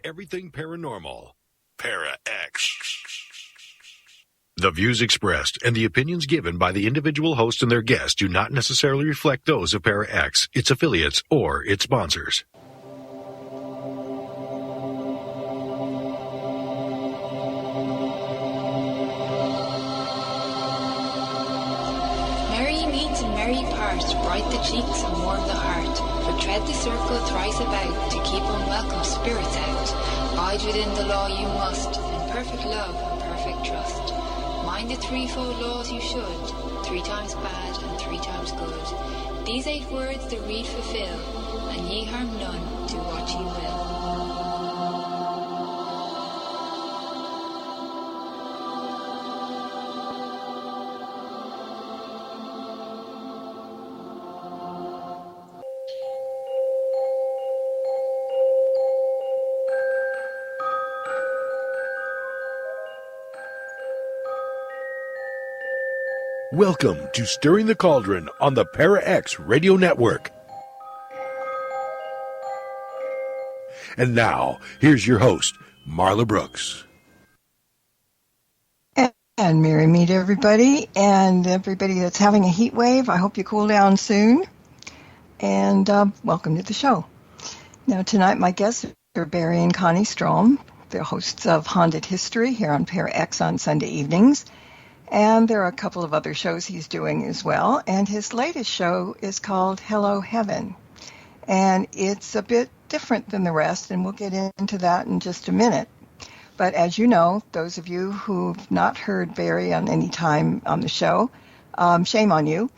everything paranormal. Para X. The views expressed and the opinions given by the individual host and their guests do not necessarily reflect those of Para X, its affiliates, or its sponsors. Merry meet and merry part, bright the cheeks and warm the heart. For tread the circle thrice about, to keep unwelcome spirits out. Abide within the law you must, in perfect love and perfect trust. Mind the threefold laws you should, 3 times bad and 3 times good. These 8 words the read fulfill, and ye harm none, do what ye will. Welcome to Stirring the Cauldron on the Para X Radio Network. And now, here's your host, Marla Brooks. And merry meet everybody, and everybody that's having a heat wave. I hope you cool down soon. And welcome to the show. Now, tonight my guests are Barry and Connie Strohm. They're hosts of Haunted History here on Para X on Sunday evenings. And there are a couple of other shows he's doing as well. And his latest show is called Hello Heaven. And it's a bit different than the rest, and we'll get into that in just a minute. But as you know, those of you who've not heard Barry on any time on the show, shame on you.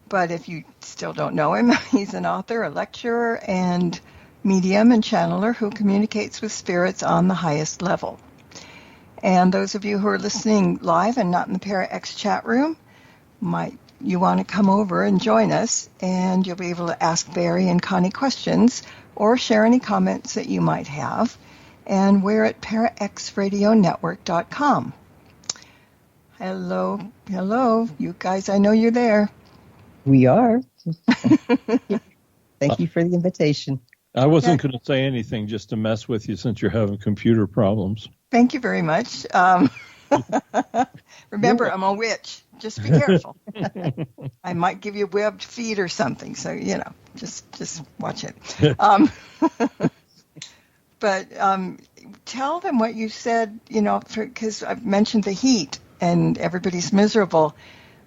But if you still don't know him, he's an author, a lecturer, and medium and channeler who communicates with spirits on the highest level. And those of you who are listening live and not in the Para X chat room, you want to come over and join us, and you'll be able to ask Barry and Connie questions or share any comments that you might have. And we're at paraxradionetwork.com. Hello, you guys, I know you're there. We are. Thank you for the invitation. I wasn't going to say anything just to mess with you since you're having computer problems. Thank you very much. Remember, I'm a witch. Just be careful. I might give you a webbed feet or something, so, just watch it. But tell them what you said, because I've mentioned the heat and everybody's miserable.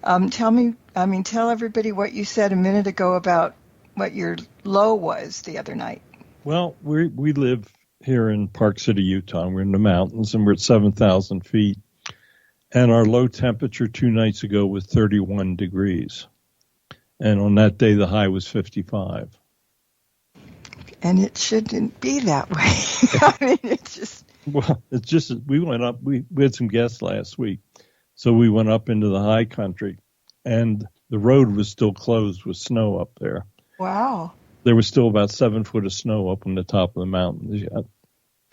Tell everybody what you said a minute ago about what your low was the other night. Well, we live here in Park City, Utah. We're in the mountains, and we're at 7,000 feet. And our low temperature 2 nights ago was 31 degrees. And on that day, the high was 55. And it shouldn't be that way. I mean, it's just... Well, it's just, we went up, we had some guests last week. So we went up into the high country, and the road was still closed with snow up there. Wow. There was still about 7 foot of snow up on the top of the mountains yet.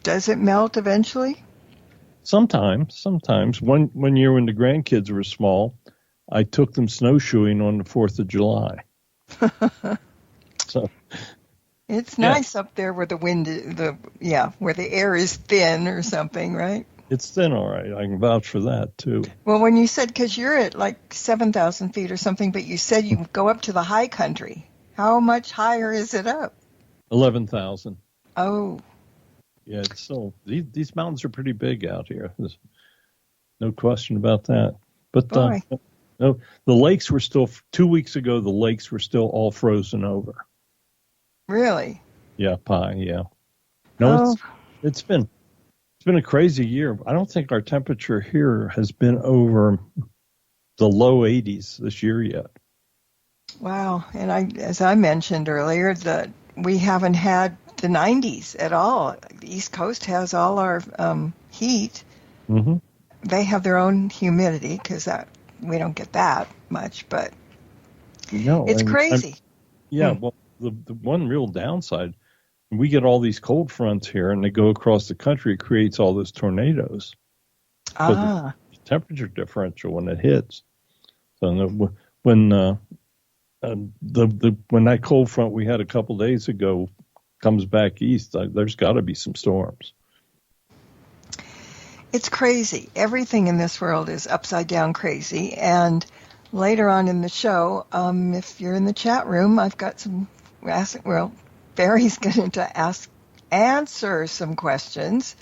Does it melt eventually? Sometimes. One year when the grandkids were small, I took them snowshoeing on the 4th of July. So it's nice up there where the wind, where the air is thin or something, right? It's thin, all right. I can vouch for that, too. Well, when you said, because you're at like 7,000 feet or something, but you said you go up to the high country. How much higher is it up? 11,000. Oh. Yeah, it's still, these mountains are pretty big out here. There's no question about that. But no, the lakes were still, 2 weeks ago, the lakes were still all frozen over. Really? Yeah, yeah. No, it's been a crazy year. I don't think our temperature here has been over the low 80s this year yet. Wow. And as I mentioned earlier, that we haven't had the 90s at all. The East Coast has all our heat. Mm-hmm. They have their own humidity because we don't get that much, but it's crazy. Well, the one real downside, we get all these cold fronts here and they go across the country, it creates all those tornadoes. The temperature differential when it hits. So when that cold front we had a couple days ago comes back east, there's got to be some storms. It's crazy. Everything in this world is upside down crazy. And later on in the show, if you're in the chat room, I've got Barry's going to answer some questions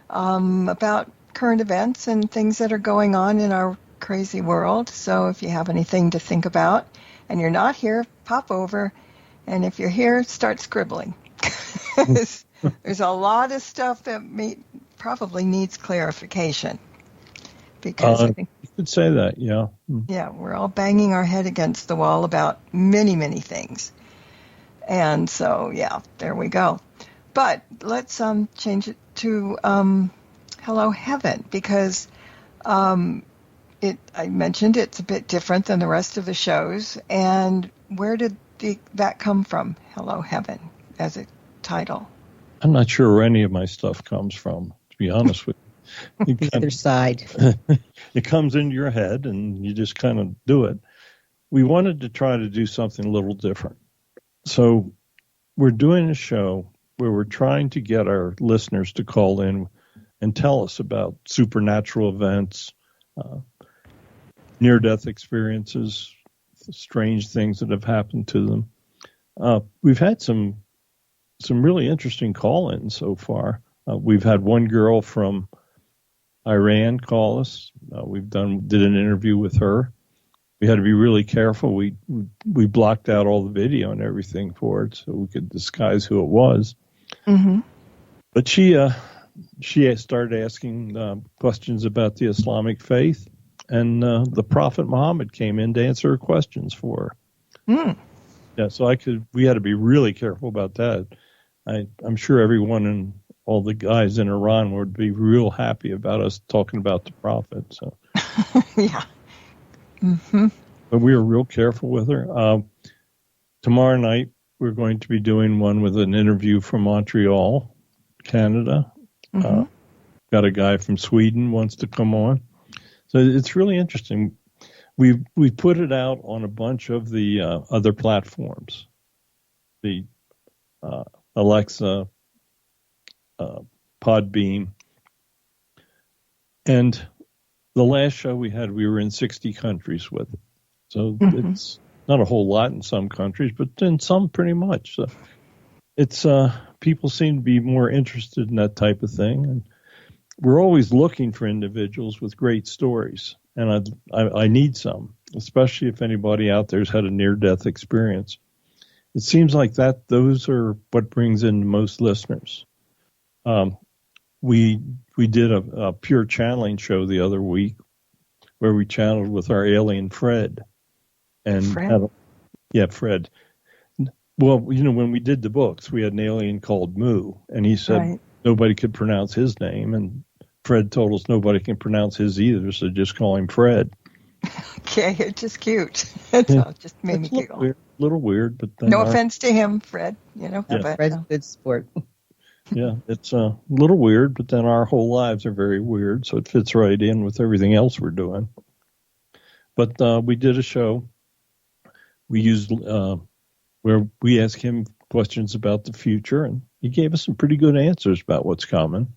about current events and things that are going on in our crazy world. So if you have anything to think about and you're not here, pop over. And if you're here, start scribbling. There's a lot of stuff that probably needs clarification. Because I think you could say that, yeah. Yeah, we're all banging our head against the wall about many, many things. And so, yeah, there we go. But let's change it to Hello Heaven, because I mentioned it's a bit different than the rest of the shows. And where did that come from, Hello Heaven, as a title? I'm not sure where any of my stuff comes from, to be honest with you. The other side. It comes into your head, and you just kind of do it. We wanted to try to do something a little different. So we're doing a show where we're trying to get our listeners to call in and tell us about supernatural events, near-death experiences, strange things that have happened to them. We've had some really interesting call-ins so far. We've had one girl from Iran call us. We've did an interview with her. We had to be really careful. We blocked out all the video and everything for it so we could disguise who it was. Mm-hmm. But she started asking questions about the Islamic faith, and the Prophet Muhammad came in to answer her questions for her. Mm. Yeah, so we had to be really careful about that. I'm sure everyone and all the guys in Iran would be real happy about us talking about the Prophet. So yeah. Mm-hmm. But we were real careful with her. Tomorrow night, we're going to be doing one with an interview from Montreal, Canada. Mm-hmm. Got a guy from Sweden wants to come on. So it's really interesting. We put it out on a bunch of the other platforms, the Alexa, Podbeam, and the last show we had, we were in 60 countries with it. So it's not a whole lot in some countries, but in some pretty much. So it's people seem to be more interested in that type of thing, and we're always looking for individuals with great stories, and I need some, especially if anybody out there's had a near-death experience. It seems like those are what brings in most listeners. We did a pure channeling show the other week where we channeled with our alien Fred. And Fred? Fred. Well, when we did the books, we had an alien called Moo, and he said nobody could pronounce his name, and Fred told us nobody can pronounce his either, so just call him Fred. Okay, it's just cute. It just made me giggle. A little weird, but then no offense to him, Fred. But, Fred's a good sport. Yeah, it's a little weird, but then our whole lives are very weird, so it fits right in with everything else we're doing. But we did a show. We used where we asked him questions about the future, and he gave us some pretty good answers about what's coming.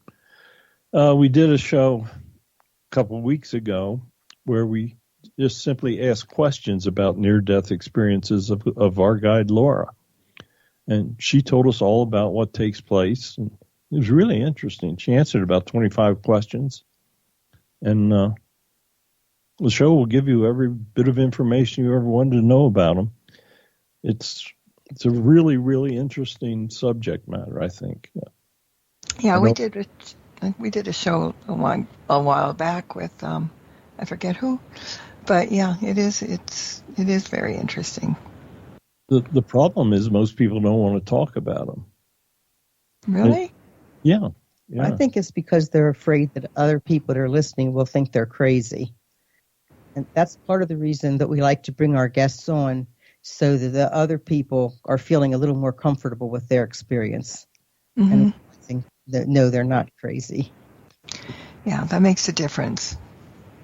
We did a show a couple of weeks ago where we just simply asked questions about near-death experiences of our guide, Laura. And she told us all about what takes place. And it was really interesting. She answered about 25 questions. And the show will give you every bit of information you ever wanted to know about them. It's a really, really interesting subject matter, I think. Yeah, we did a show a while back with I forget who, but yeah, it is very interesting. The problem is most people don't want to talk about them. Really? Yeah. I think it's because they're afraid that other people that are listening will think they're crazy. And that's part of the reason that we like to bring our guests on, so that the other people are feeling a little more comfortable with their experience. Mm-hmm. And think that, no, they're not crazy. Yeah, that makes a difference.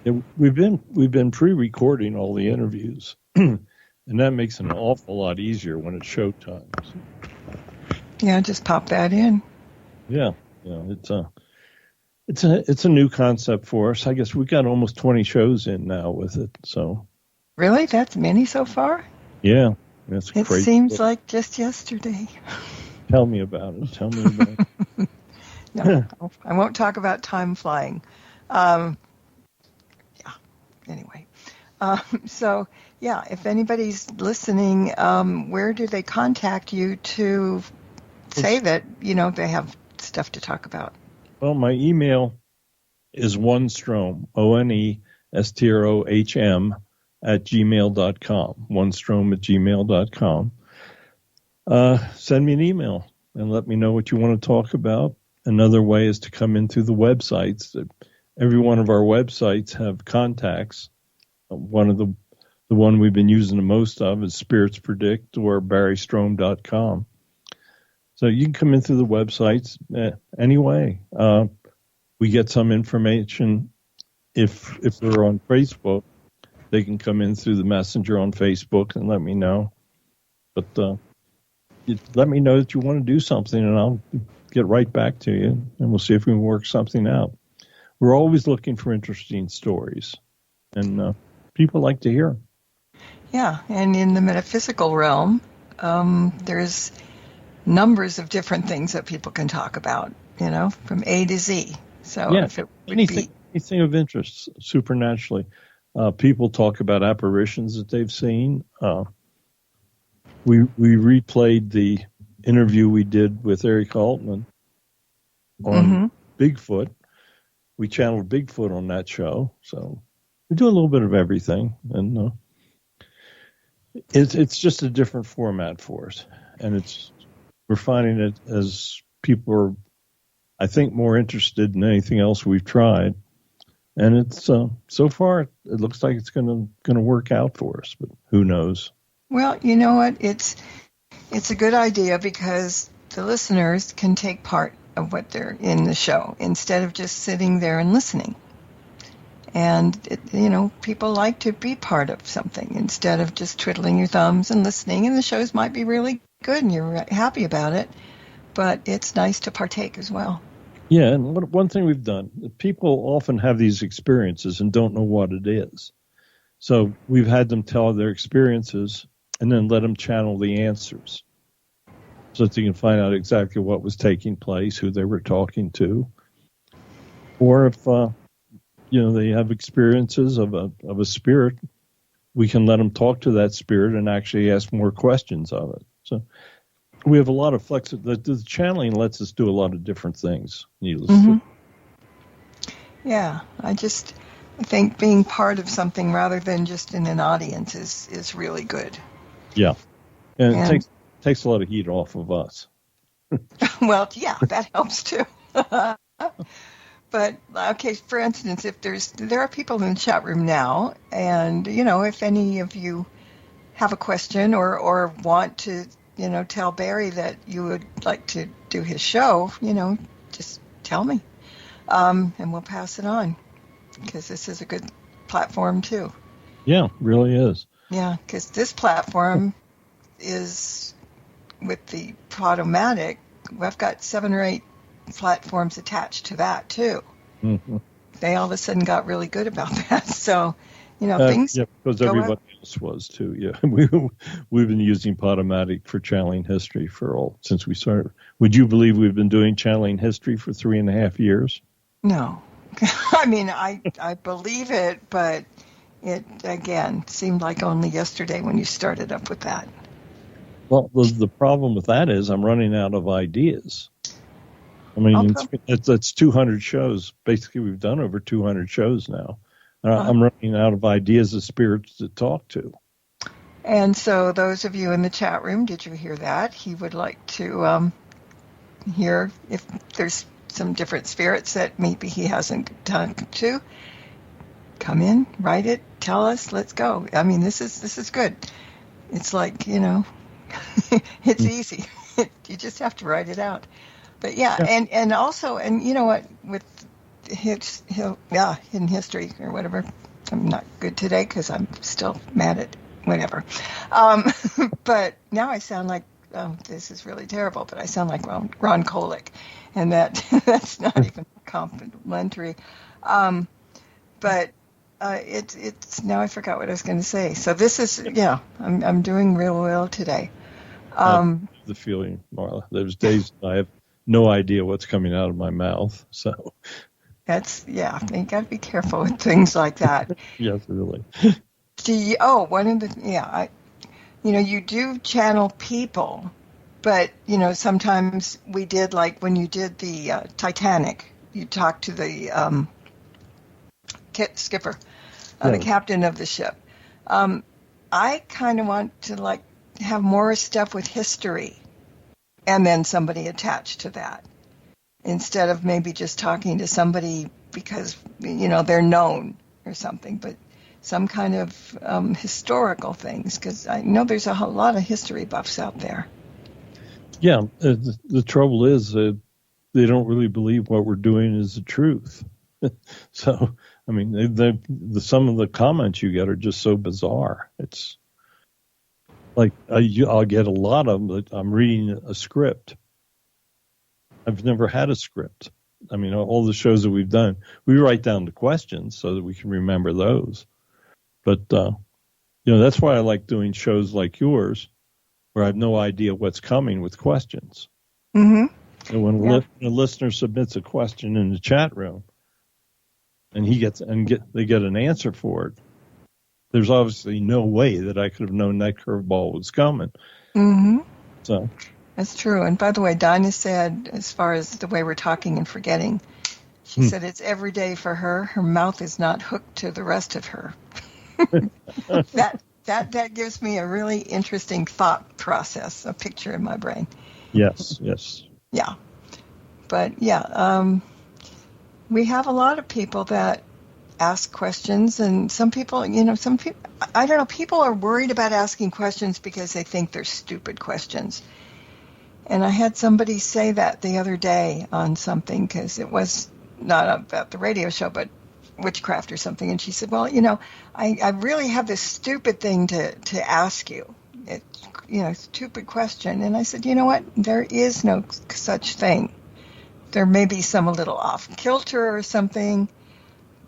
Yeah, we've been pre-recording all the interviews, and that makes it an awful lot easier when it's showtime. Yeah, just pop that in. Yeah, It's a new concept for us. I guess we got almost 20 shows in now with it. So Really? That's many so far? yeah, that's It crazy. seems like just yesterday. Tell me about it. No, I won't talk about time flying. Yeah, anyway. So, yeah, if anybody's listening, where do they contact you to say that, they have stuff to talk about? Well, my email is onestrohm, ONESTROHM @gmail.com, onestrohm@gmail.com. Send me an email and let me know what you want to talk about. Another way is to come in through the websites. Every one of our websites have contacts. The one we've been using the most of is Spirits Predict or barrystrohm.com. So you can come in through the websites anyway. We get some information if they're on Facebook. They can come in through the messenger on Facebook and let me know. But let me know that you want to do something, and I'll get right back to you, and we'll see if we can work something out. We're always looking for interesting stories, and people like to hear them. Yeah, and in the metaphysical realm, there's numbers of different things that people can talk about, from A to Z. So yeah, if it would anything of interest supernaturally. People talk about apparitions that they've seen. We replayed the interview we did with Eric Altman on Bigfoot. We channeled Bigfoot on that show, so we do a little bit of everything, and it's just a different format for us, and we're finding it as people are, I think, more interested in anything else we've tried, and it's so far it looks like it's going to work out for us, but who knows? Well, you know what? It's a good idea because the listeners can take part of what they're in the show instead of just sitting there and listening. And, people like to be part of something instead of just twiddling your thumbs and listening. And the shows might be really good and you're happy about it, but it's nice to partake as well. Yeah, and one thing we've done, people often have these experiences and don't know what it is. So we've had them tell their experiences and then let them channel the answers so that you can find out exactly what was taking place, who they were talking to. Or if, they have experiences of a spirit, we can let them talk to that spirit and actually ask more questions of it. So we have a lot of flexibility. The channeling lets us do a lot of different things, needlessly. Yeah, I think being part of something rather than just in an audience is really good. Yeah, and it takes a lot of heat off of us. Well, yeah, that helps too. But okay, for instance, if there are people in the chat room now, and if any of you have a question or want to tell Barry that you would like to do his show, just tell me, and we'll pass it on because this is a good platform too. Yeah, really is. Yeah, because this platform is with the Podomatic. I've got 7 or 8 platforms attached to that too. Mm-hmm. They all of a sudden got really good about that. So, things. Yeah, because everybody else was too. Yeah, we've been using Podomatic for channeling history since we started. Would you believe we've been doing channeling history for 3.5 years? No, I mean I believe it, but it again seemed like only yesterday when you started up with that. Well, the problem with that is I'm running out of ideas. I mean, it's 200 shows. Basically, we've done over 200 shows now. I'm running out of ideas of spirits to talk to. And so those of you in the chat room, did you hear that? He would like to hear if there's some different spirits that maybe he hasn't talked to. Come in, write it, tell us, let's go. I mean, this is good. It's like, it's easy. You just have to write it out. But yeah. And also, and you know what, with hidden history or whatever, I'm not good today because I'm still mad at whatever. But now I sound like oh, this is really terrible, but I sound like Ron Kolick, and that's not even complimentary. But it's now I forgot what I was going to say. So this is I'm doing real well today. The feeling, Marla. There's days I have no idea what's coming out of my mouth. So that's you got to be careful with things like that. Yes, really. One of the you do channel people, but sometimes we did, like when you did the Titanic, you talked to the skipper, the captain of the ship. I kind of want to have more stuff with history and then somebody attached to that, instead of maybe just talking to somebody because they're known or something, but some kind of historical things, because I know there's a whole lot of history buffs out there. Yeah, the trouble is they don't really believe what we're doing is the truth. So, I mean, some of the comments you get are just so bizarre. It's like I'll get a lot of them that I'm reading a script. I've never had a script. I mean, all the shows that we've done, we write down the questions so that we can remember those. But, that's why I like doing shows like yours, where I have no idea what's coming with questions. Mm-hmm. And when a listener submits a question in the chat room, and they get an answer for it, there's obviously no way that I could have known that curveball was coming. Mm-hmm. So that's true. And by the way, Dinah said, as far as the way we're talking and forgetting, she said it's every day for her. Her mouth is not hooked to the rest of her. That gives me a really interesting thought process, a picture in my brain. Yes. Yeah. But we have a lot of people that ask questions, and some people, I don't know, people are worried about asking questions because they think they're stupid questions. And I had somebody say that the other day on something, because it was not about the radio show, but witchcraft or something. And she said, well, I really have this stupid thing to ask you. Stupid question. And I said, you know what? There is no such thing. There may be some a little off kilter or something,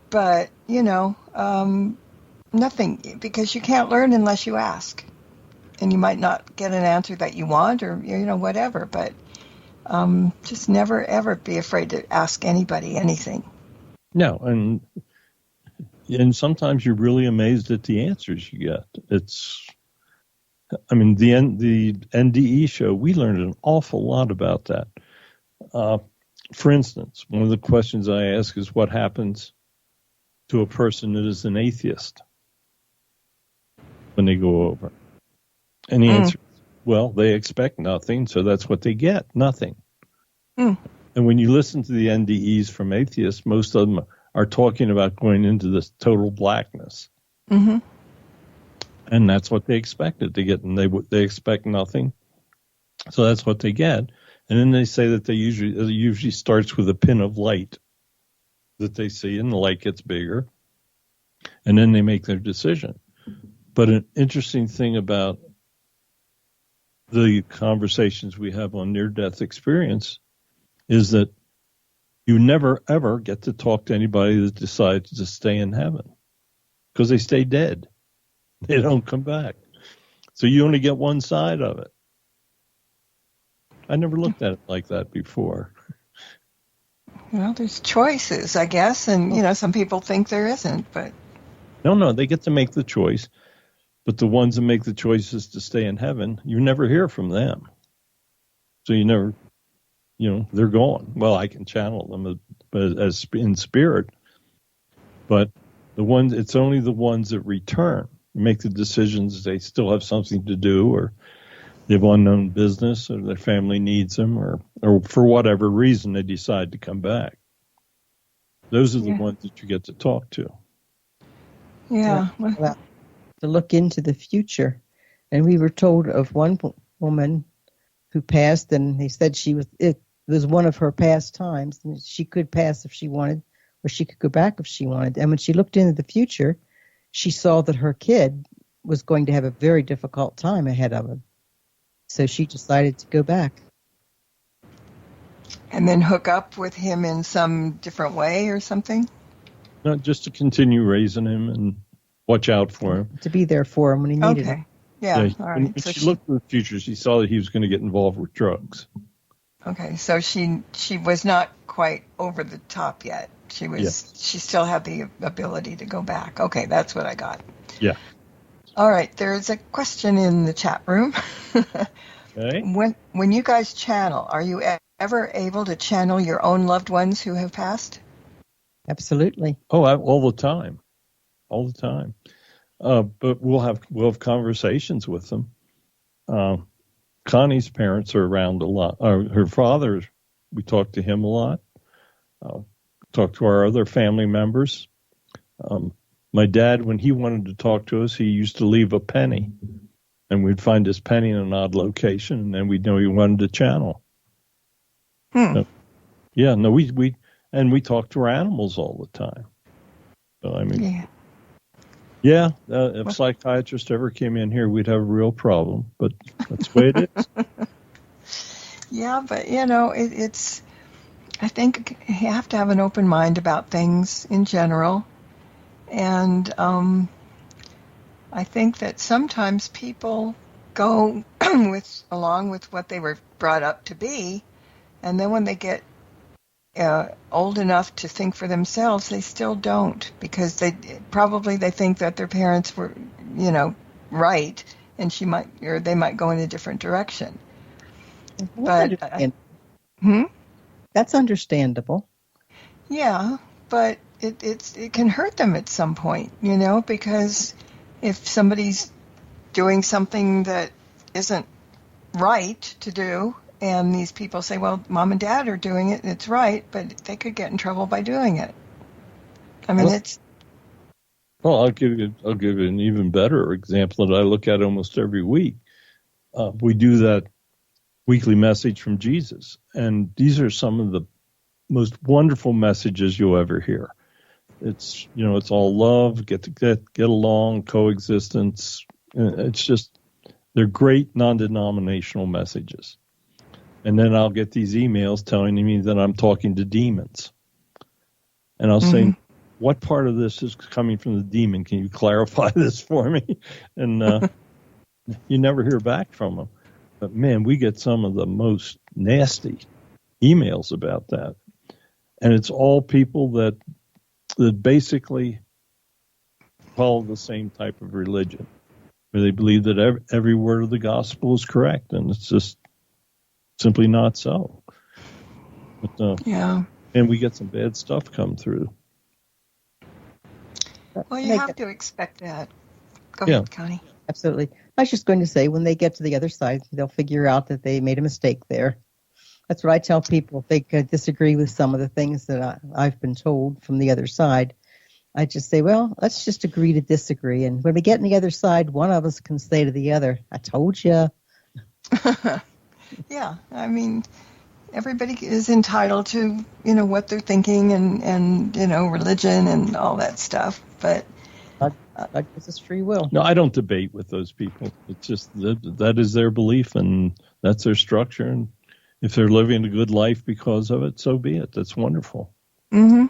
but, nothing, because you can't learn unless you ask. And you might not get an answer that you want, or, whatever, but just never, ever be afraid to ask anybody anything. No, and sometimes you're really amazed at the answers you get. The NDE show, we learned an awful lot about that. For instance, one of the questions I ask is what happens to a person that is an atheist when they go over? And the answer is, well, they expect nothing, so that's what they get, nothing. And when you listen to the NDEs from atheists, most of them are talking about going into this total blackness. Mm-hmm. And that's what they expected to get, and they expect nothing. So that's what they get. And then they say that it usually starts with a pin of light that they see, and the light gets bigger. And then they make their decision. But an interesting thing about the conversations we have on near-death experience is that you never, ever get to talk to anybody that decides to stay in heaven, because they stay dead. They don't come back. So you only get one side of it. I never looked at it like that before. Well, there's choices, I guess, and, some people think there isn't, but... No, they get to make the choice, but the ones that make the choices to stay in heaven, you never hear from them. So you never, they're gone. Well, I can channel them as in spirit, but it's only the ones that return, make the decisions. They still have something to do, or they have unknown business, or their family needs them, or for whatever reason they decide to come back. Those are the ones that you get to talk to. Yeah. Well, to look into the future. And we were told of one woman who passed, and they said it was one of her past times, and she could pass if she wanted, or she could go back if she wanted. And when she looked into the future, she saw that her kid was going to have a very difficult time ahead of him. So she decided to go back. And then hook up with him in some different way or something? No, just to continue raising him and watch out for him. To be there for him when he needed him. Okay. Yeah. All right. When she looked at the future, she saw that he was going to get involved with drugs. Okay. So she was not quite over the top yet. She was. Yeah. She still had the ability to go back. Okay, that's what I got. Yeah. All right. There's a question in the chat room. Okay. When you guys channel, are you ever able to channel your own loved ones who have passed? Absolutely. Oh, all the time. But we'll have conversations with them. Connie's parents are around a lot. Her father, we talk to him a lot. Talk to our other family members. My dad, when he wanted to talk to us, he used to leave a penny, and we'd find his penny in an odd location, and then we'd know he wanted to channel. So, we talk to our animals all the time. So I mean, if a psychiatrist ever came in here, we'd have a real problem. But that's the way it is. Yeah, but it's. I think you have to have an open mind about things in general, and I think that sometimes people go along with what they were brought up to be, and then when they get old enough to think for themselves, they still don't, because they think that their parents were, right, and they might go in a different direction. That's understandable. Yeah, but it can hurt them at some point, because if somebody's doing something that isn't right to do, and these people say, well, mom and dad are doing it, and it's right, but they could get in trouble by doing it. I mean, it's... Well, I'll give you an even better example that I look at almost every week. We do that weekly message from Jesus, and these are some of the most wonderful messages you'll ever hear. It's it's all love, get along, coexistence. It's just, they're great non-denominational messages. And then I'll get these emails telling me that I'm talking to demons, and I'll say, what part of this is coming from the demon? Can you clarify this for me? And you never hear back from them. But man, we get some of the most nasty emails about that. And it's all people that basically follow the same type of religion, where they believe that every word of the gospel is correct, and it's just simply not so. But, and we get some bad stuff come through. Well, you have to expect that. Go ahead, Connie. Absolutely. I was just going to say, when they get to the other side, they'll figure out that they made a mistake there. That's what I tell people. If they disagree with some of the things that I've been told from the other side, I just say, well, let's just agree to disagree. And when we get on the other side, one of us can say to the other, I told you. Yeah, I mean, everybody is entitled to, what they're thinking and religion and all that stuff. But God gives us free will. No, I don't debate with those people. It's just that is their belief, and that's their structure. And if they're living a good life because of it, so be it. That's wonderful. Mm-hmm.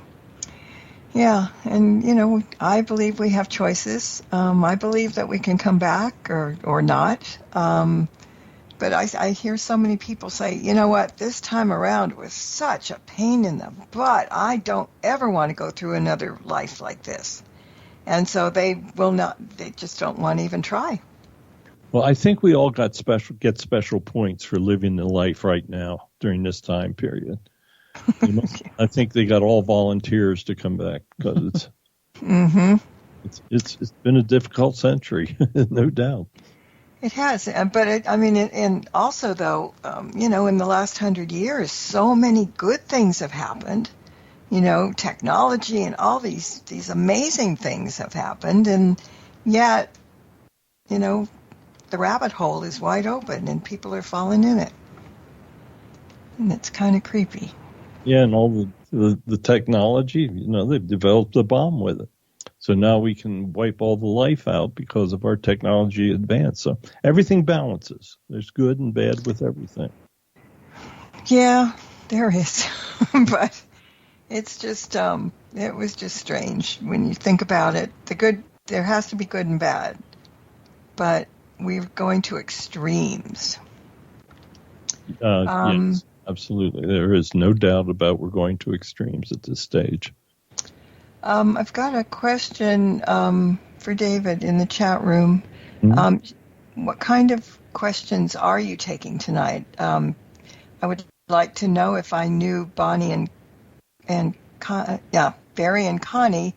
Yeah, and, I believe we have choices. I believe that we can come back or not. But I hear so many people say, you know what, this time around was such a pain in the butt. I don't ever want to go through another life like this. And so they just don't want to even try. Well, I think we all get special points for living the life right now during this time period. I think they got all volunteers to come back, because it's been a difficult century, no doubt. It has, but and also though, in the last 100 years, so many good things have happened. Technology and all these amazing things have happened, and yet, the rabbit hole is wide open, and people are falling in it, and it's kind of creepy. Yeah, and all the technology, they've developed a bomb with it. So now we can wipe all the life out because of our technology advance. So everything balances. There's good and bad with everything. Yeah, there is. But it's just, it was just strange when you think about it. There has to be good and bad, but we're going to extremes. Yes, absolutely. There is no doubt about we're going to extremes at this stage. I've got a question for David in the chat room. Mm-hmm. What kind of questions are you taking tonight? I would like to know if I knew Barry and Connie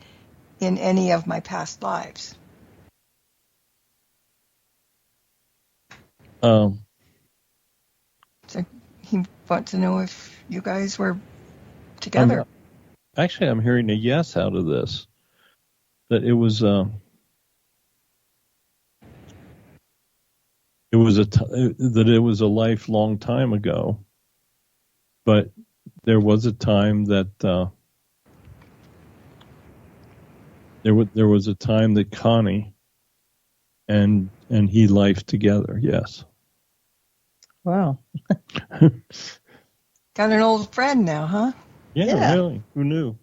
in any of my past lives. So he wants to know if you guys were together. Actually, I'm hearing a yes out of this. That it was a lifelong time ago, but there was a time that there was a time that Connie and he lifed together. Yes. Wow. Got an old friend now, huh? Yeah, really. Who knew?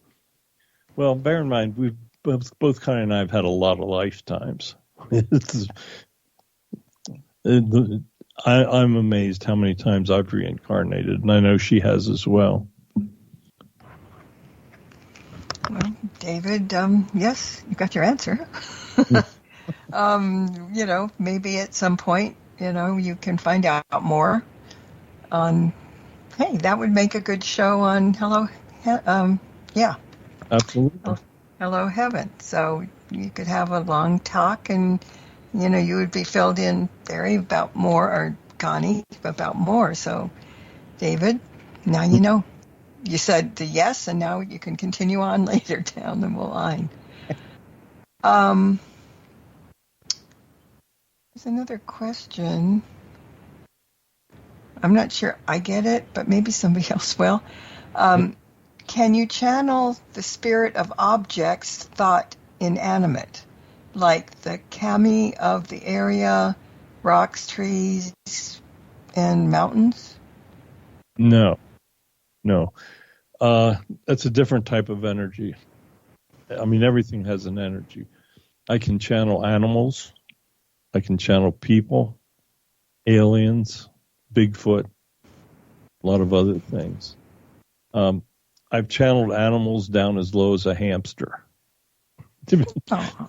Well, bear in mind, we've both Connie and I have had a lot of lifetimes. I'm amazed how many times I've reincarnated, and I know she has as well. Well, David, yes, you got your answer. Maybe at some point, you can find out more on, hey, that would make a good show on Hello, Absolutely. Hello Heaven. So you could have a long talk and, you would be filled in, Barry, about more, or Connie, about more. So, David, now you know. You said the yes, and now you can continue on later down the line. There's another question. I'm not sure I get it, but maybe somebody else will. Can you channel the spirit of objects thought inanimate, like the kami of the area, rocks, trees, and mountains? No. That's a different type of energy. I mean, everything has an energy. I can channel animals. I can channel people, aliens, Bigfoot, a lot of other things. I've channeled animals down as low as a hamster. Oh,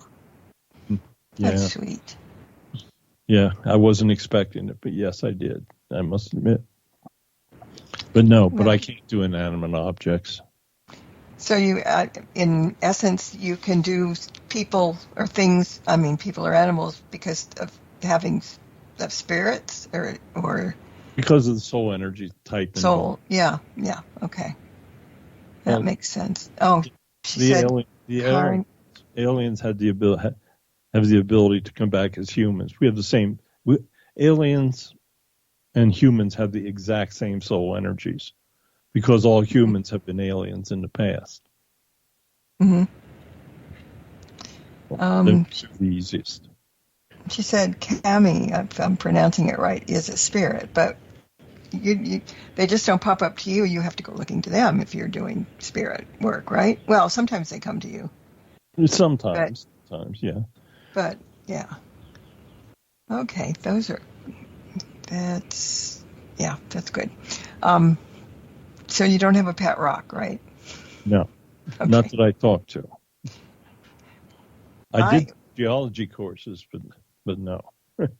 that's sweet. Yeah, I wasn't expecting it, but yes, I did. I must admit. But no, but I can't do inanimate objects. So you, in essence, you can do people or things, people or animals because of having of spirits or because of the soul energy type. Soul, yeah, okay. That makes sense. Oh, aliens have the ability to come back as humans. We have the same aliens and humans have the exact same soul energies because all humans have been aliens in the past. Mm-hmm. They're the easiest. She said kami, if I'm pronouncing it right, is a spirit, but they just don't pop up to you. You have to go looking to them if you're doing spirit work, right? Well, sometimes they come to you. Sometimes, yeah. But, yeah. Okay, that's good. So you don't have a pet rock, right? No, okay. Not that I talked to. I did geology courses, but no. That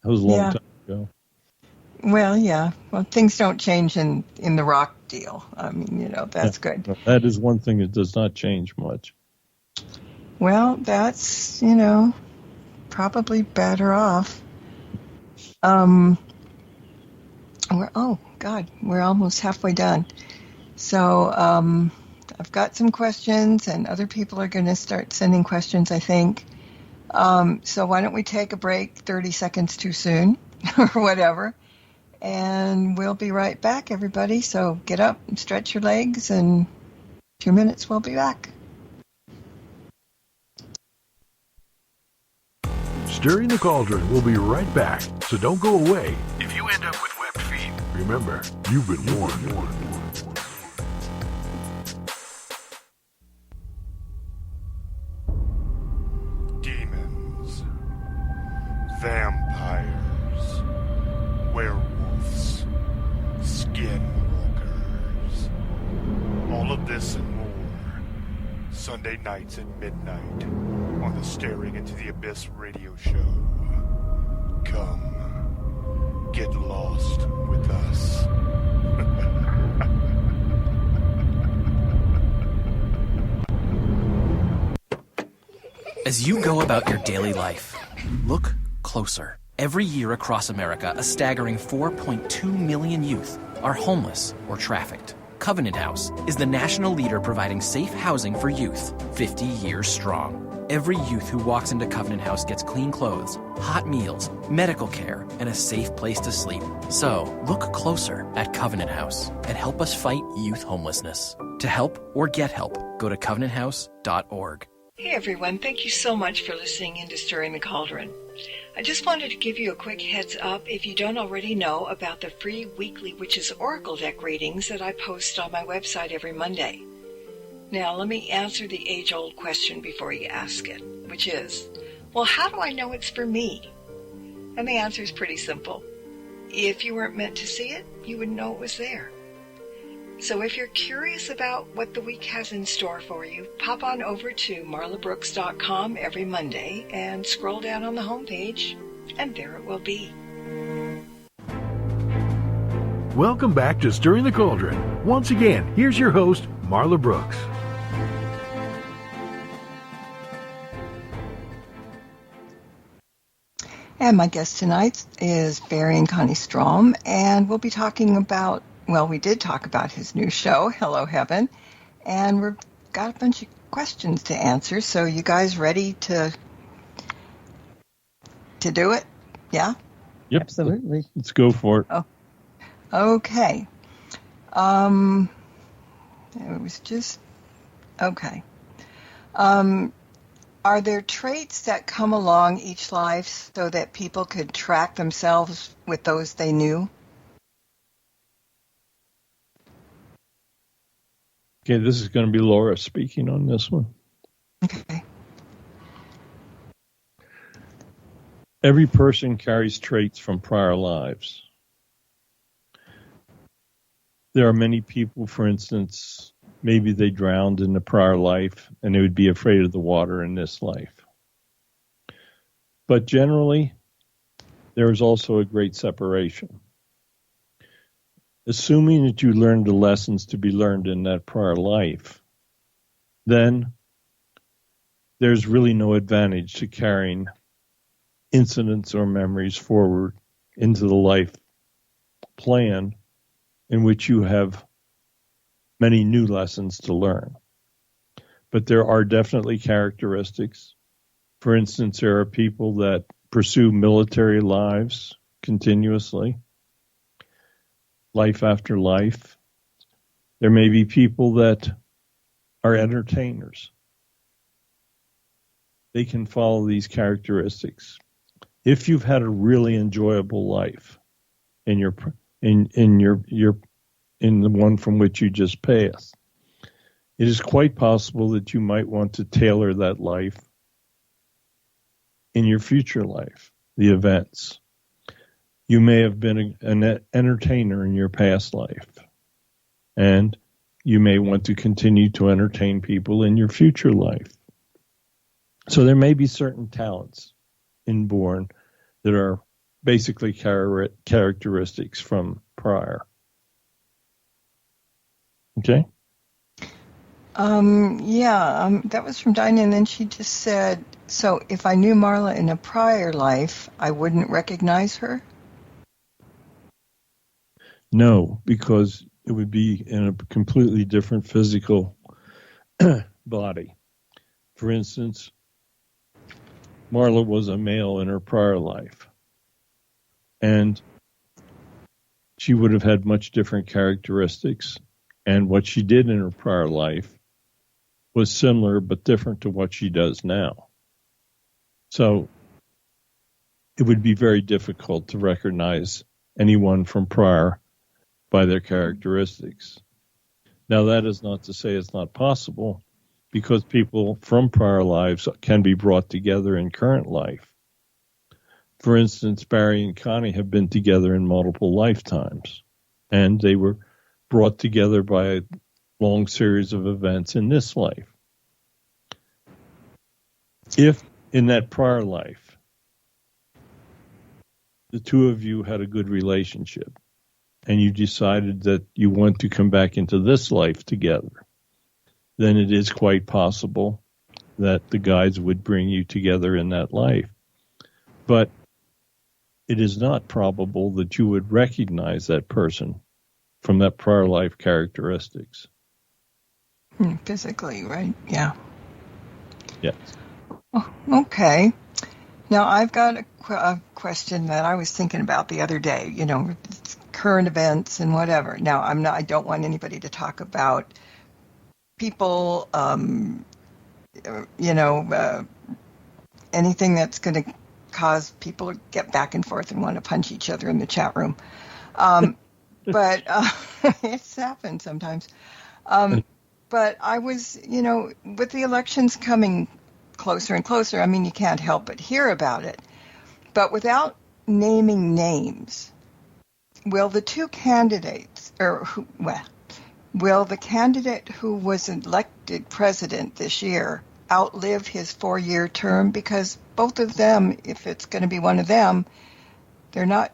was a long time ago. Well, yeah. Well, things don't change in the rock deal. That's good. No, that is one thing that does not change much. Well, that's, probably better off. We're almost halfway done. So I've got some questions, and other people are going to start sending questions, I think. So why don't we take a break 30 seconds too soon or whatever, and we'll be right back, everybody. So get up and stretch your legs, and 2 minutes, we'll be back. Stirring the Cauldron will be right back, so don't go away. If you end up with webbed feet, remember, you've been warned. Demons, vampires, werewolves, skinwalkers. All of this and more. Sunday nights at midnight on the Staring Into the Abyss radio show. Come, get lost with us. As you go about your daily life, look closer. Every year across America, a staggering 4.2 million youth are homeless or trafficked. Covenant House is the national leader providing safe housing for youth, 50 years strong. Every youth who walks into Covenant House gets clean clothes, hot meals, medical care, and a safe place to sleep. So, look closer at Covenant House and help us fight youth homelessness. To help or get help, go to covenanthouse.org. Hey everyone, thank you so much for listening in to Stirring the Cauldron. I just wanted to give you a quick heads up if you don't already know about the free weekly Witches Oracle deck readings that I post on my website every Monday. Now let me answer the age-old question before you ask it, which is, well, how do I know it's for me? And the answer is pretty simple. If you weren't meant to see it, you wouldn't know it was there. So if you're curious about what the week has in store for you, pop on over to marlabrooks.com every Monday and scroll down on the homepage, and there it will be. Welcome back to Stirring the Cauldron. Once again, here's your host, Marla Brooks. And my guest tonight is Barry and Connie Strohm, and we'll be talking about, well, we did talk about his new show, Hello Heaven, and we've got a bunch of questions to answer, so you guys ready to do it? Yeah? Yep. Absolutely. Let's go for it. Oh, okay. It was just, okay. Are there traits that come along each life so that people could track themselves with those they knew? Okay, this is going to be Laura speaking on this one. Okay. Every person carries traits from prior lives. There are many people, for instance, maybe they drowned in the prior life and they would be afraid of the water in this life. But generally, there is also a great separation. Assuming that you learned the lessons to be learned in that prior life, then there's really no advantage to carrying incidents or memories forward into the life plan in which you have many new lessons to learn. But there are definitely characteristics. For instance, there are people that pursue military lives continuously, life after life. There may be people that are entertainers. They can follow these characteristics. If you've had a really enjoyable life in the one from which you just passed, it is quite possible that you might want to tailor that life in your future life, the events. You may have been an entertainer in your past life, and you may want to continue to entertain people in your future life. So there may be certain talents inborn that are basically characteristics from prior. Okay? That was from Dinah, and then she just said, so if I knew Marla in a prior life, I wouldn't recognize her? No, because it would be in a completely different physical body. For instance, Marla was a male in her prior life, and she would have had much different characteristics, and what she did in her prior life was similar but different to what she does now. So it would be very difficult to recognize anyone from prior by their characteristics. Now, that is not to say it's not possible, because people from prior lives can be brought together in current life. For instance, Barry and Connie have been together in multiple lifetimes, and they were brought together by a long series of events in this life. If in that prior life, the two of you had a good relationship, and you decided that you want to come back into this life together, then it is quite possible that the guides would bring you together in that life. But it is not probable that you would recognize that person from that prior life characteristics. Physically, right? Yeah. Yes. Oh, okay. Now, I've got a question that I was thinking about the other day, current events and whatever. Now, I don't want anybody to talk about people, anything that's going to cause people to get back and forth and want to punch each other in the chat room. But it's happened sometimes. But I was, with the elections coming closer and closer, I mean, you can't help but hear about it. But without naming names, will the two candidates, will the candidate who was elected president this year outlive his 4-year term? Because both of them, if it's going to be one of them, they're not,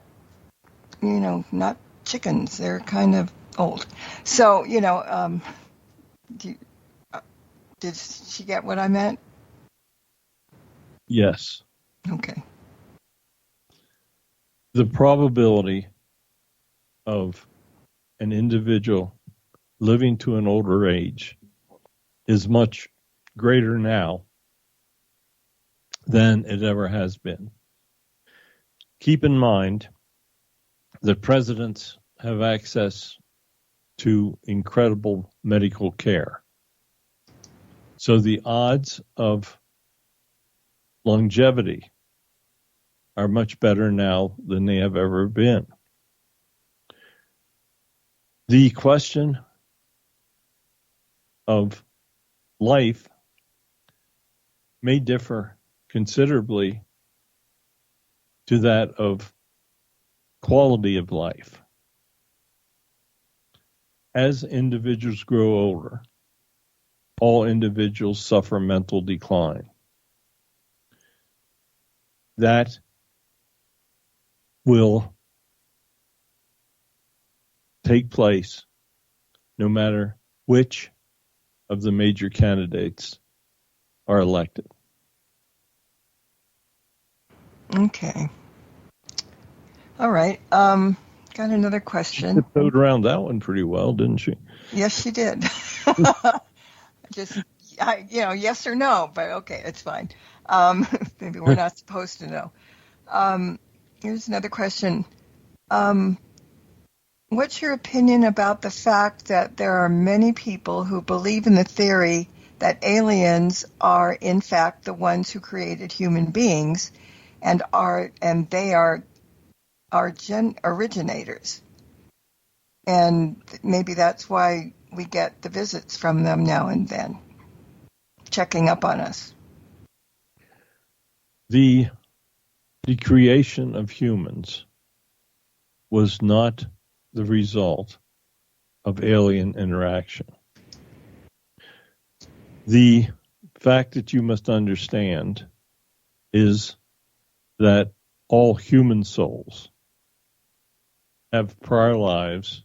not chickens. They're kind of old. So, did she get what I meant? Yes. Okay. The probability of an individual living to an older age is much greater now than it ever has been. Keep in mind that presidents have access to incredible medical care. So the odds of longevity are much better now than they have ever been. The question of life may differ considerably to that of quality of life. As individuals grow older, all individuals suffer mental decline. That will take place no matter which of the major candidates are elected. Okay. All right. Got another question. She tiptoed around that one pretty well, didn't she? Yes, she did. Yes or no, but okay, it's fine. Maybe we're not supposed to know. Here's another question. What's your opinion about the fact that there are many people who believe in the theory that aliens are in fact the ones who created human beings and they are originators? And maybe that's why we get the visits from them now and then, checking up on us. The creation of humans was not the result of alien interaction. The fact that you must understand is that all human souls have prior lives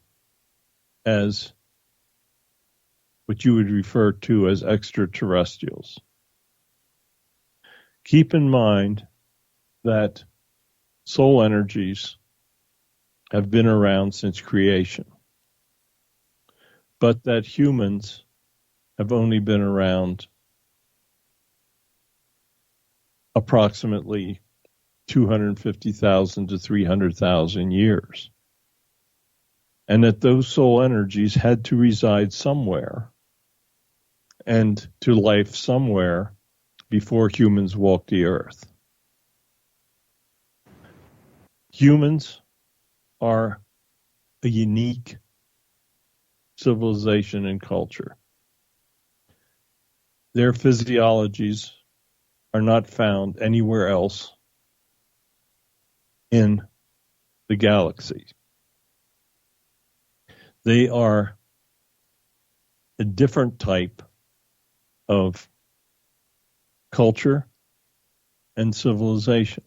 as what you would refer to as extraterrestrials. Keep in mind that soul energies have been around since creation, but that humans have only been around approximately 250,000 to 300,000 years, and that those soul energies had to reside somewhere and to life somewhere before humans walked the earth. Humans are a unique civilization and culture. Their physiologies are not found anywhere else in the galaxy. They are a different type of culture and civilization.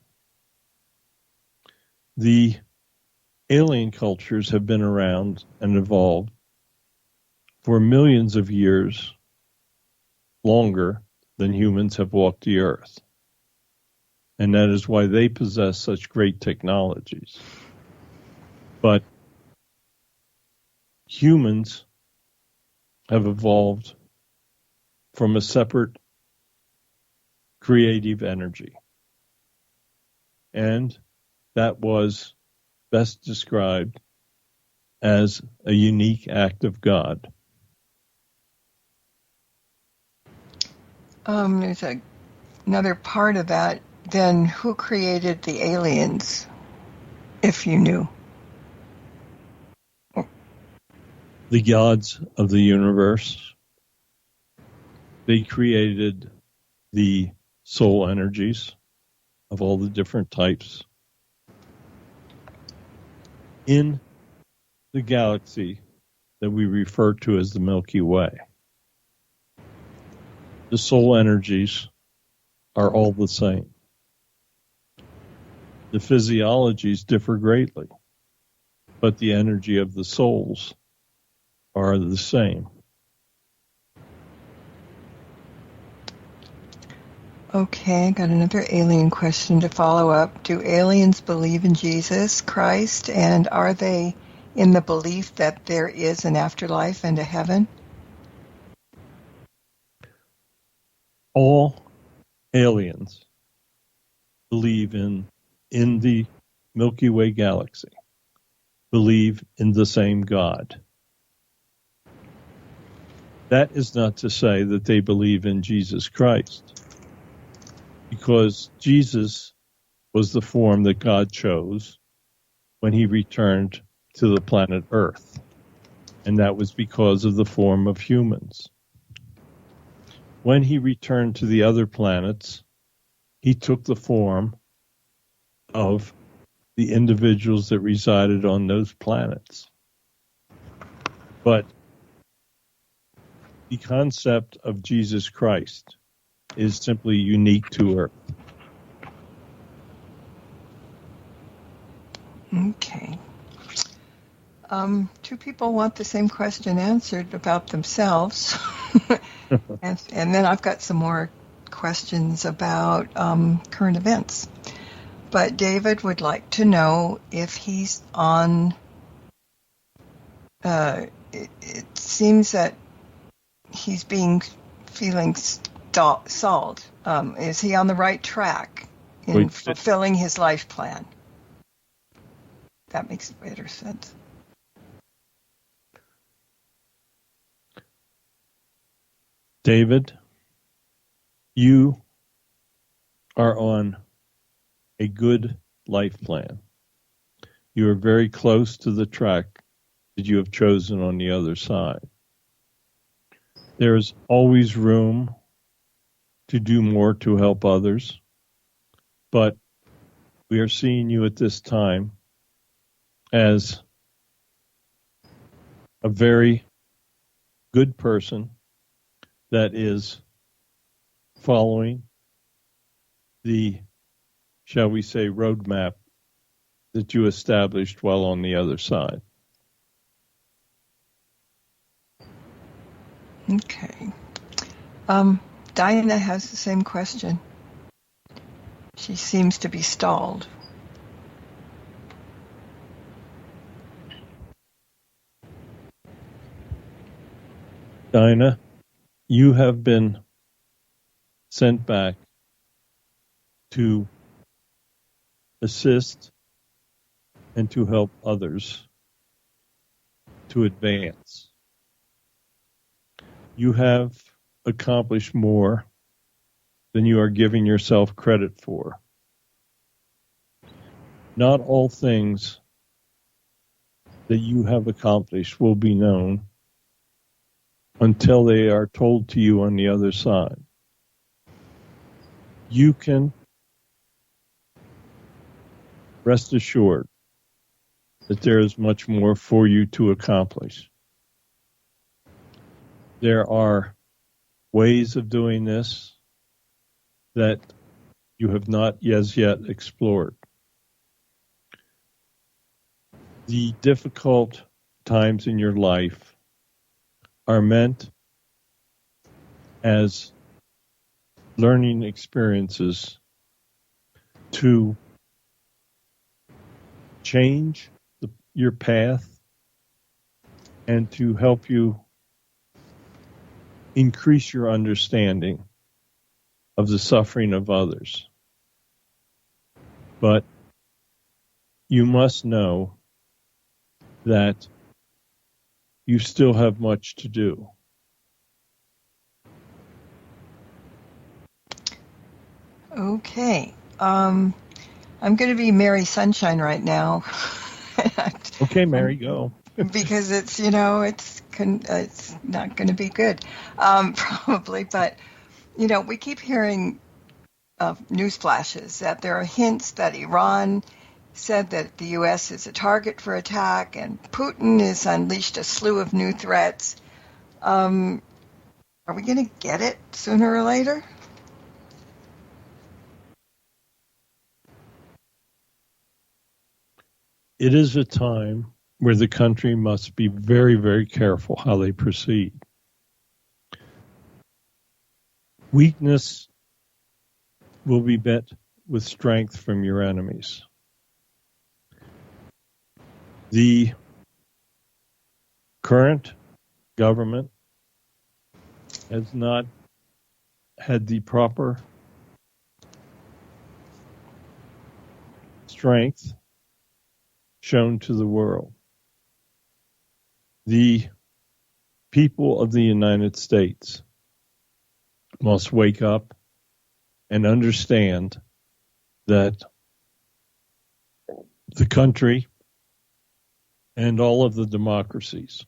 The alien cultures have been around and evolved for millions of years longer than humans have walked the earth. And that is why they possess such great technologies. But humans have evolved from a separate creative energy. And that was best described as a unique act of God. There's another part of that. Then who created the aliens, if you knew? The gods of the universe. They created the soul energies of all the different types in the galaxy that we refer to as the Milky Way. The soul energies are all the same. The physiologies differ greatly, but the energy of the souls are the same. Okay, I got another alien question to follow up. Do aliens believe in Jesus Christ, and are they in the belief that there is an afterlife and a heaven? All aliens believe in the Milky Way galaxy, believe in the same God. That is not to say that they believe in Jesus Christ, because Jesus was the form that God chose when he returned to the planet Earth, and that was because of the form of humans. When he returned to the other planets, he took the form of the individuals that resided on those planets. But the concept of Jesus Christ is simply unique to Earth. Okay. Two people want the same question answered about themselves. and then I've got some more questions about current events. But David would like to know if he's on... It seems that he's feeling stalled. Is he on the right track in fulfilling his life plan? That makes better sense. David, you are on a good life plan. You are very close to the track that you have chosen on the other side. There is always room to do more to help others, but we are seeing you at this time as a very good person that is following the, shall we say, roadmap that you established while on the other side. Okay. Diana has the same question. She seems to be stalled. Dinah, you have been sent back to assist and to help others to advance. You have accomplished more than you are giving yourself credit for. not all things that you have accomplished will be known until they are told to you on the other side. You can rest assured that there is much more for you to accomplish. There are ways of doing this that you have not as yet explored. The difficult times in your life are meant as learning experiences to change your path and to help you increase your understanding of the suffering of others. But you must know that you still have much to do. Okay. I'm going to be Mary Sunshine right now. Okay, Mary, go. Because it's not going to be good, probably. But, we keep hearing news flashes that there are hints that Iran said that the U.S. is a target for attack, and Putin has unleashed a slew of new threats. Are we going to get it sooner or later? It is a time where the country must be very, very careful how they proceed. Weakness will be met with strength from your enemies. The current government has not had the proper strength shown to the world. The people of the United States must wake up and understand that the country and all of the democracies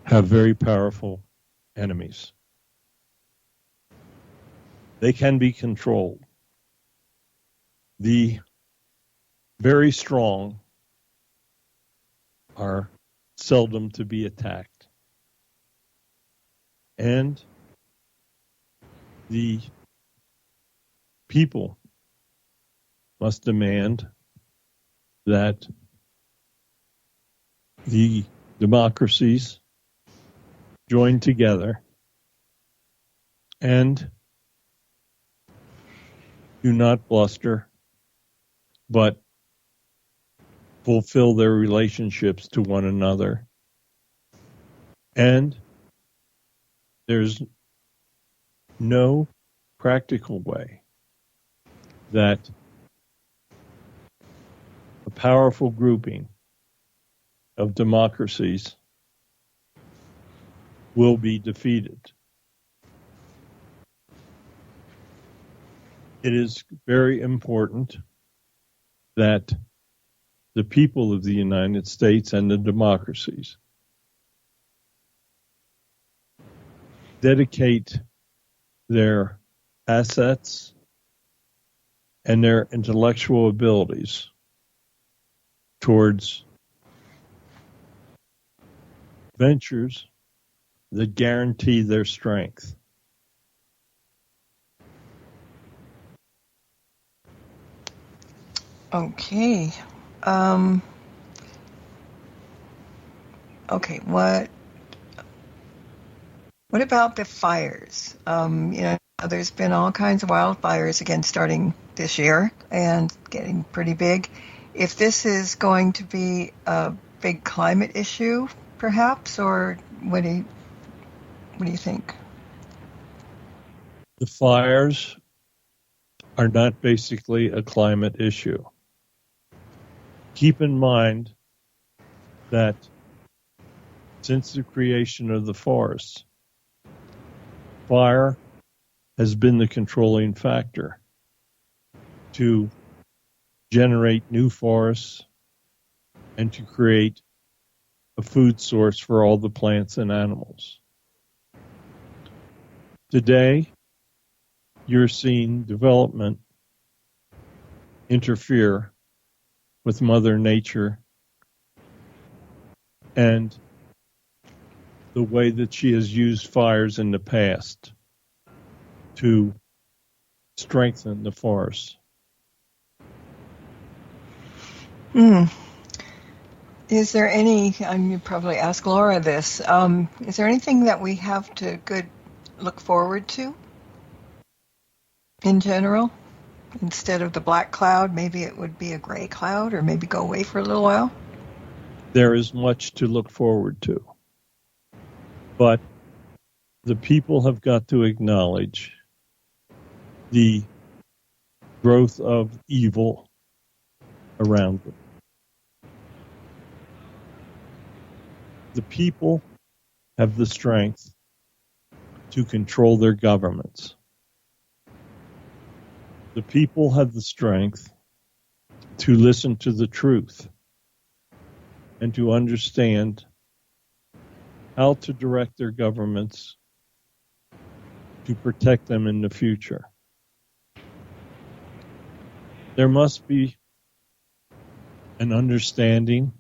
have very powerful enemies. They can be controlled. The very strong are seldom to be attacked. And the people must demand that the democracies join together and do not bluster, but fulfill their relationships to one another. And there's no practical way that a powerful grouping of democracies will be defeated. It is very important that the people of the United States and the democracies dedicate their assets and their intellectual abilities towards ventures that guarantee their strength. Okay. Okay, what about the fires? There's been all kinds of wildfires again starting this year and getting pretty big. If this is going to be a big climate issue, perhaps, or what do you think? The fires are not basically a climate issue. Keep in mind that since the creation of the forests, fire has been the controlling factor to generate new forests, and to create a food source for all the plants and animals. Today, you're seeing development interfere with Mother Nature and the way that she has used fires in the past to strengthen the forest. Is there any, you probably ask Laura this, is there anything that we have to look forward to in general? Instead of the black cloud, maybe it would be a gray cloud, or maybe go away for a little while? There is much to look forward to. But the people have got to acknowledge the growth of evil around them. The people have the strength to control their governments. The people have the strength to listen to the truth and to understand how to direct their governments to protect them in the future. There must be an understanding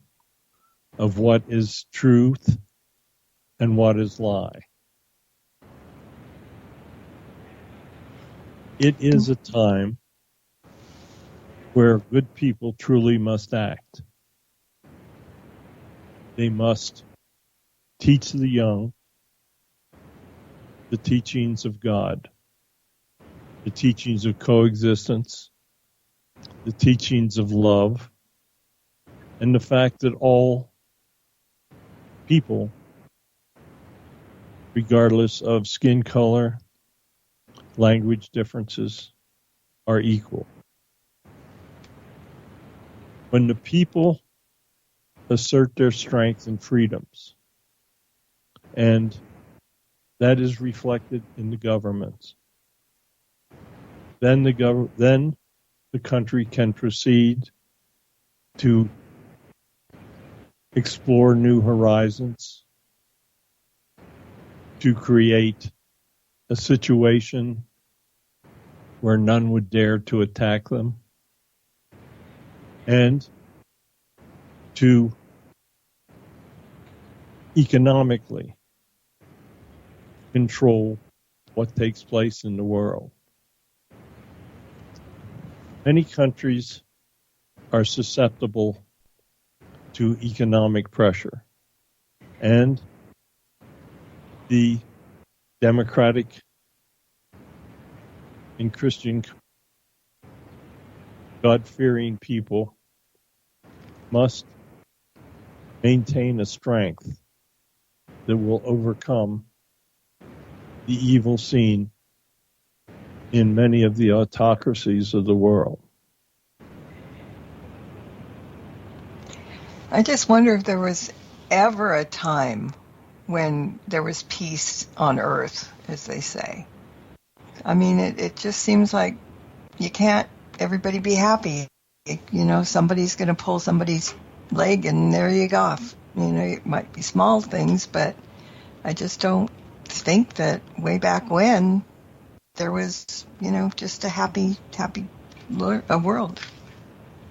of what is truth and what is lie. It is a time where good people truly must act. They must teach the young the teachings of God, the teachings of coexistence, the teachings of love, and the fact that all people, regardless of skin color, language differences, are equal. When the people assert their strength and freedoms, and that is reflected in the governments, then the country can proceed to explore new horizons, to create a situation where none would dare to attack them, and to economically control what takes place in the world. Many countries are susceptible to economic pressure, and the democratic and Christian God-fearing people must maintain a strength that will overcome the evil seen in many of the autocracies of the world. I just wonder if there was ever a time when there was peace on earth, as they say. I mean, it just seems like you can't everybody be happy. You know, somebody's going to pull somebody's leg and there you go. You know, it might be small things, but I just don't think that way back when there was, you know, just a happy world.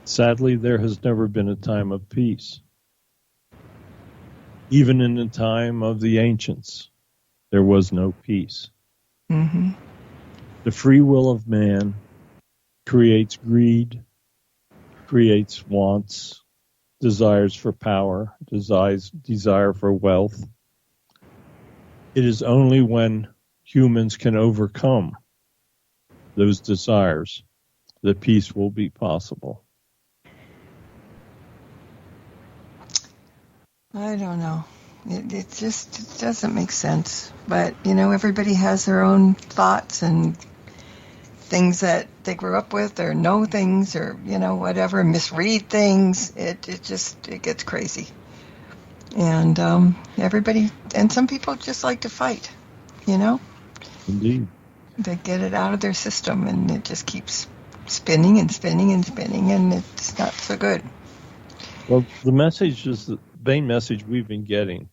Sadly, there has never been a time of peace. Even in the time of the ancients, there was no peace. Mm-hmm. The free will of man creates greed, creates wants, desires for power, desire for wealth. It is only when humans can overcome those desires that peace will be possible. I don't know. It just doesn't make sense. But, you know, everybody has their own thoughts and things that they grew up with or know things or, you know, whatever, misread things. It gets crazy. And and some people just like to fight, you know? Indeed. They get it out of their system and it just keeps spinning and spinning and spinning, and it's not so good. Well, the main message we've been getting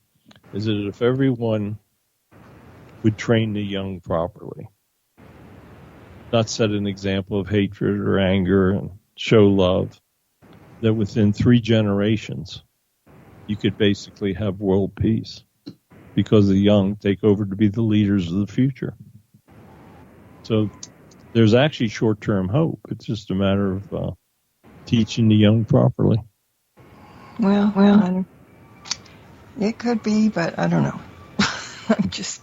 is that if everyone would train the young properly, not set an example of hatred or anger and show love, that within 3 generations, you could basically have world peace because the young take over to be the leaders of the future. So there's actually short-term hope. It's just a matter of teaching the young properly. Well, it could be, but I don't know. I'm just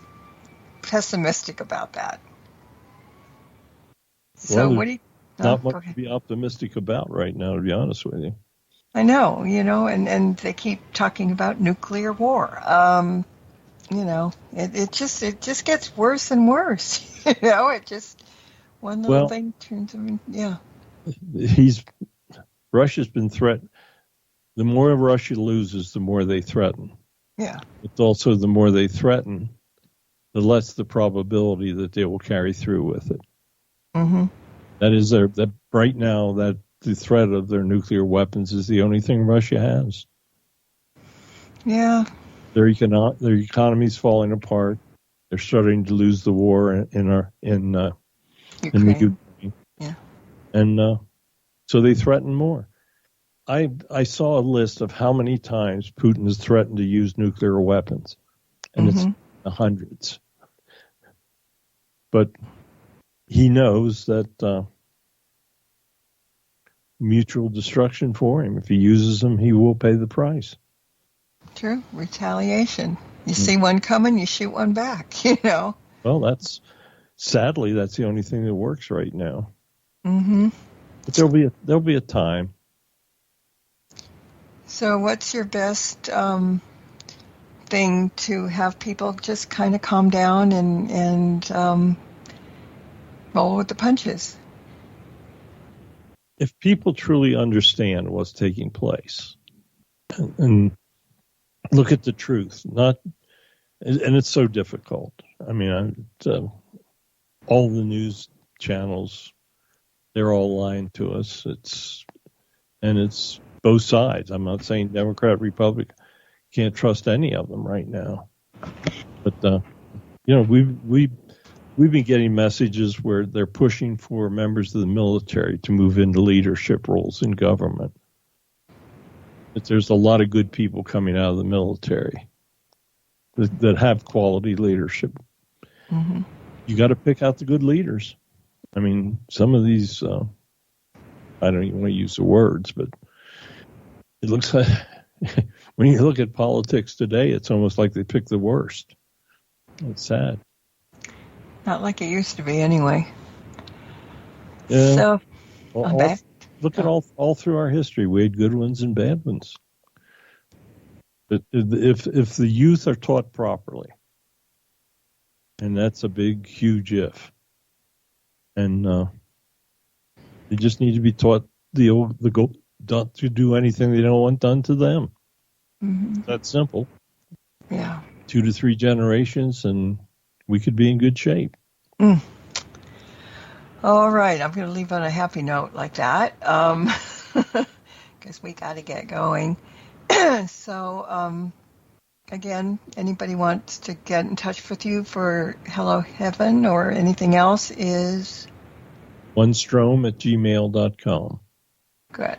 pessimistic about that. So well, what do you... Not much to be optimistic about right now, to be honest with you. I know, and they keep talking about nuclear war. It just gets worse and worse. It just one little thing turns into Russia's been threatened. The more Russia loses, the more they threaten. Yeah. It's also the more they threaten, the less the probability that they will carry through with it. Mm-hmm. That is that right now that the threat of their nuclear weapons is the only thing Russia has. Yeah. Their economy's falling apart. They're starting to lose the war in the Ukraine. Yeah. And so they threaten more. I saw a list of how many times Putin has threatened to use nuclear weapons, and it's the hundreds. But he knows that mutual destruction for him. If he uses them, he will pay the price. True. Retaliation. You see one coming, you shoot one back, Well, sadly, that's the only thing that works right now. Mm-hmm. But there'll be a time. So what's your best thing to have people just kind of calm down and roll with the punches? If people truly understand what's taking place and look at the truth, and it's so difficult. I mean, all the news channels, they're all lying to us. It's both sides. I'm not saying Democrat, Republican, can't trust any of them right now. But we've been getting messages where they're pushing for members of the military to move into leadership roles in government. But there's a lot of good people coming out of the military that have quality leadership. Mm-hmm. You got to pick out the good leaders. I mean, some of these, I don't even want to use the words, but it looks like when you look at politics today, it's almost like they pick the worst. It's sad. Not like it used to be, anyway. Yeah. So, look at all through our history. We had good ones and bad ones. But if the youth are taught properly, and that's a big, huge if, and they just need to be taught not to do anything they don't want done to them. Mm-hmm. That's simple. Yeah. 2 to 3 generations, and we could be in good shape. Mm. All right. I'm going to leave on a happy note like that, because we got to get going. So, again, anybody wants to get in touch with you for Hello Heaven or anything else is? Strohm@gmail.com. Good.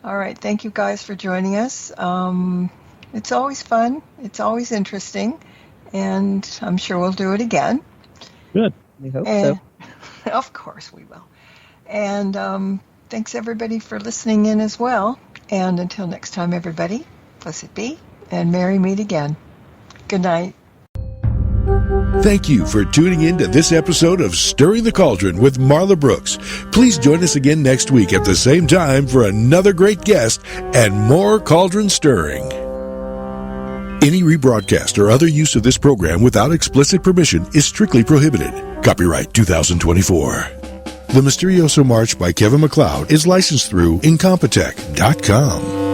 All right. Thank you guys for joining us. It's always fun. It's always interesting. And I'm sure we'll do it again. Good. We hope so. Of course we will. And thanks, everybody, for listening in as well. And until next time, everybody, blessed be, and merry meet again. Good night. Thank you for tuning in to this episode of Stirring the Cauldron with Marla Brooks. Please join us again next week at the same time for another great guest and more cauldron stirring. Any rebroadcast or other use of this program without explicit permission is strictly prohibited. Copyright 2024. The Mysterioso March by Kevin MacLeod is licensed through Incompetech.com.